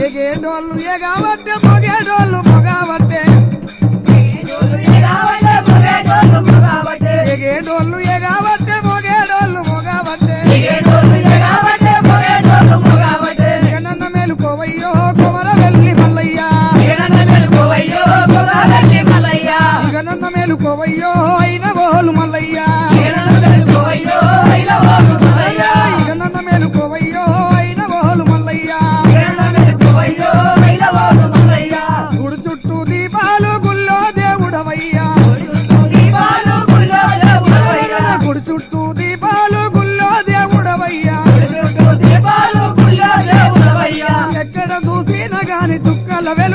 ఎగేటోళ్ళు ఎగబట్టే మొగేటోళ్ళు మొగబట్టే ఎగేటోళ్ళు ఎగబట్టే మొగేటోళ్ళు మొగబట్టే నన్న మేలుకోవయ్యో కుమర వెళ్ళి మల్లయ్యా ఇక నన్న మేలుకోవయ్యో అయిన బోలు మల్లయ్యా ఇక నన్న మేలుకోవయ్యో అయిన బోలు మల్లయ్యా గుడి చుట్టూ దీపాలు గుల్లో దేవుడవయ్యా గుడి చుట్టూ దీపాలు గుల్లో దేవుడవయ్యా ఎక్కడ చూసినా గాని చుక్కల వెలుగు